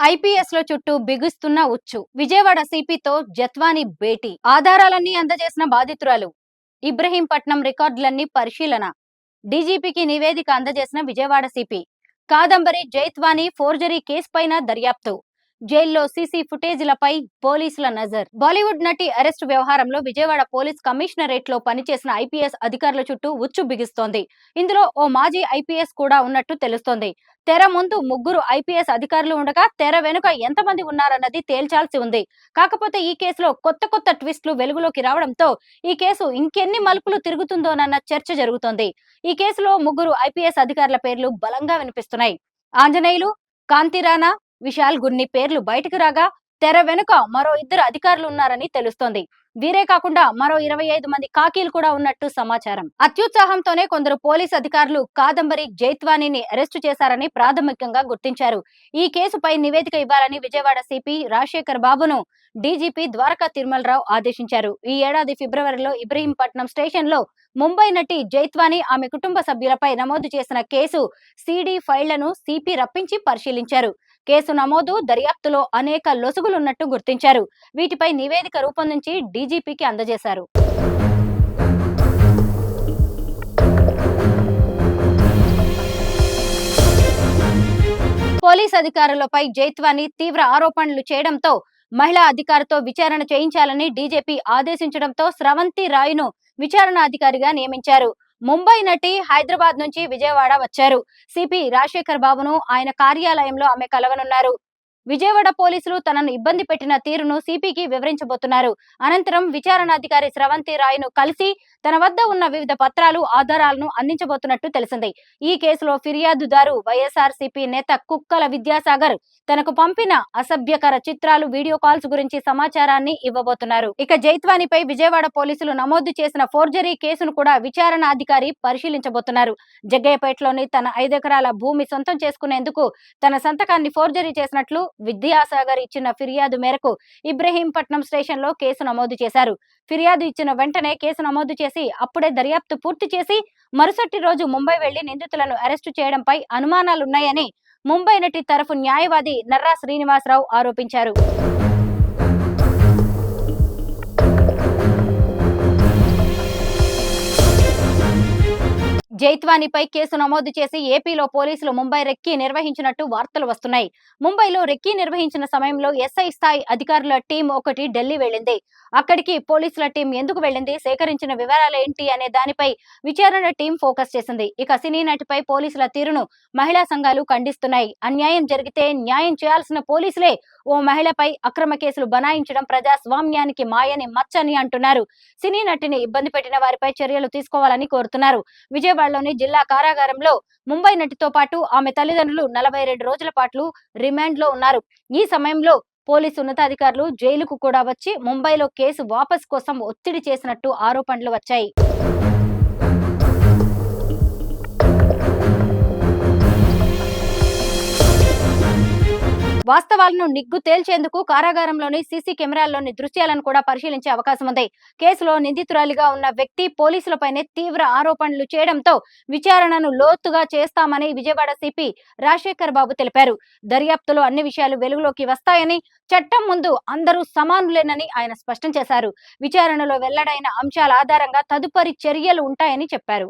IPS లో చుట్టూ బిగుస్తున్న ఉచ్చు. విజయవాడ సిపితో జత్వాని భేటీ. ఆధారాలన్నీ అందజేసిన బాధితురాలు. ఇబ్రహీంపట్నం రికార్డులన్నీ పరిశీలన. డీజీపీకి నివేదిక అందజేసిన విజయవాడ సిపి. కాదంబరి జైత్వాని ఫోర్జరీ కేసుపైన దర్యాప్తు. జైల్లో సీసీ ఫుటేజీలపై పోలీసుల నజర్. బాలీవుడ్ నటి అరెస్టు వ్యవహారంలో విజయవాడ పోలీస్ కమిషనరేట్ లో పనిచేసిన ఐపీఎస్ అధికారుల చుట్టూ ఉచ్చు బిగిస్తోంది. ఇందులో ఓ మాజీ ఐపీఎస్ కూడా ఉన్నట్టు తెలుస్తోంది. తెర ముందు ముగ్గురు ఐపీఎస్ అధికారులు ఉండగా తెర వెనుక ఎంతమంది ఉన్నారన్నది తేల్చాల్సి ఉంది. కాకపోతే ఈ కేసులో కొత్త కొత్త ట్విస్టులు వెలుగులోకి రావడంతో ఈ కేసు ఇంకెన్ని మలుపులు తిరుగుతుందోనన్న చర్చ జరుగుతోంది. ఈ కేసులో ముగ్గురు ఐపీఎస్ అధికారుల పేర్లు బలంగా వినిపిస్తున్నాయి. ఆంజనేయులు, కాంతిరాణా, విశాల్ గున్ని పేర్లు బయటకు రాగా తెర వెనుక మరో ఇద్దరు అధికారులు ఉన్నారని తెలుస్తోంది. వీరే కాకుండా మరో 25 మంది కాకీలు కూడా ఉన్నట్టు సమాచారం. అత్యుత్సాహంతోనే కొందరు పోలీస్ అధికారులు కాదంబరి జైత్వానీని అరెస్టు చేశారని ప్రాథమికంగా గుర్తించారు. ఈ కేసుపై నివేదిక ఇవ్వాలని విజయవాడ సిపి రాజశేఖర్ బాబును డీజీపీ ద్వారకా తిరుమలరావు ఆదేశించారు. ఈ ఏడాది ఫిబ్రవరిలో ఇబ్రహీంపట్నం స్టేషన్ లో ముంబై నటి జైత్వాని ఆమె కుటుంబ సభ్యులపై నమోదు చేసిన కేసు సీడీ ఫైళ్లను సిపి రప్పించి పరిశీలించారు. కేసు నమోదు, దర్యాప్తులో అనేక లొసుగులున్నట్టు గుర్తించారు. వీటిపై నివేదిక రూపొందించి డీజీపీకి అందజేశారు. పోలీస్ అధికారులపై జైత్వాని తీవ్ర ఆరోపణలు చేయడంతో మహిళా అధికారితో విచారణ చేయించాలని డీజీపీ ఆదేశించడంతో స్రవంతి రాయ్ను విచారణ అధికారిగా నియమించారు. ముంబై నటి హైదరాబాద్ నుంచి విజయవాడ వచ్చారు. సిపి రాజశేఖర్ బాబును ఆయన కార్యాలయంలో ఆమె కలవనున్నారు. విజయవాడ పోలీసులు తనను ఇబ్బంది పెట్టిన తీరును సిపికి వివరించబోతున్నారు. అనంతరం విచారణాధికారి స్రవంతి రాయ్ను కలిసి తన వద్ద ఉన్న వివిధ పత్రాలు, ఆధారాలను అందించబోతున్నట్టు తెలిసింది. ఈ కేసులో ఫిర్యాదుదారు వైఎస్ఆర్సీపీ నేత కుక్కల విద్యాసాగర్ తనకు పంపిన అసభ్యకర చిత్రాలు, వీడియో కాల్స్ గురించి సమాచారాన్ని ఇవ్వబోతున్నారు. ఇక జైత్వానిపై విజయవాడ పోలీసులు నమోదు చేసిన ఫోర్జరీ కేసును కూడా విచారణాధికారి పరిశీలించబోతున్నారు. జగ్గయ్యపేటలోని తన 5 ఎకరాల భూమి సొంతం చేసుకునేందుకు తన సంతకాన్ని ఫోర్జరీ చేసినట్లు విద్యాసాగర్ ఇచ్చిన ఫిర్యాదు మేరకు ఇబ్రహీంపట్నం స్టేషన్ లో కేసు నమోదు చేశారు. ఫిర్యాదు ఇచ్చిన వెంటనే కేసు నమోదు చేసి అప్పుడే దర్యాప్తు పూర్తి చేసి మరుసటి రోజు ముంబై వెళ్లి నిందితులను అరెస్టు చేయడంపై అనుమానాలున్నాయని ముంబై నటి తరఫు న్యాయవాది నర్రా శ్రీనివాసరావు ఆరోపించారు. జైత్వానిపై కేసు నమోదు చేసి ఏపీలో పోలీసులు ముంబై రెక్కీ నిర్వహించినట్టు వార్తలు వస్తున్నాయి. ముంబైలో రెక్కీ నిర్వహించిన సమయంలో ఎస్ఐ స్థాయి అధికారుల టీం ఒకటి ఢిల్లీ వెళ్లింది. అక్కడికి పోలీసుల టీం ఎందుకు వెళ్లింది, సేకరించిన వివరాలు ఏంటి అనే దానిపై విచారణ టీం ఫోకస్ చేసింది. ఇక సినీ నటిపై పోలీసుల తీరును మహిళా సంఘాలు ఖండిస్తున్నాయి. అన్యాయం జరిగితే న్యాయం చేయాల్సిన పోలీసులే ఓ మహిళపై అక్రమ కేసులు బనాయించడం ప్రజాస్వామ్యానికి మాయని మచ్చని అంటున్నారు. సినీ నటిని ఇబ్బంది పెట్టిన వారిపై చర్యలు తీసుకోవాలని కోరుతున్నారు. విజయవాడలోని జిల్లా కారాగారంలో ముంబై నటితో పాటు ఆమె తల్లిదండ్రులు 42 రోజుల పాటు రిమాండ్ లో ఉన్నారు. ఈ సమయంలో పోలీసు ఉన్నతాధికారులు జైలుకు కూడా వచ్చి ముంబైలో కేసు వాపసు కోసం ఒత్తిడి చేసినట్టు ఆరోపణలు వచ్చాయి. వాస్తవాలను నిగ్గు తేల్చేందుకు కారాగారంలోని సీసీ కెమెరాల్లోని దృశ్యాలను కూడా పరిశీలించే అవకాశం ఉంది. కేసులో నిందితురాలిగా ఉన్న వ్యక్తి పోలీసులపైనే తీవ్ర ఆరోపణలు చేయడంతో విచారణను లోతుగా చేస్తామని విజయవాడ సిపి రాజశేఖర్ బాబు తెలిపారు. దర్యాప్తులో అన్ని విషయాలు వెలుగులోకి వస్తాయని, చట్టం ముందు అందరూ సమానులేనని ఆయన స్పష్టం చేశారు. విచారణలో వెల్లడైన అంశాల ఆధారంగా తదుపరి చర్యలు ఉంటాయని చెప్పారు.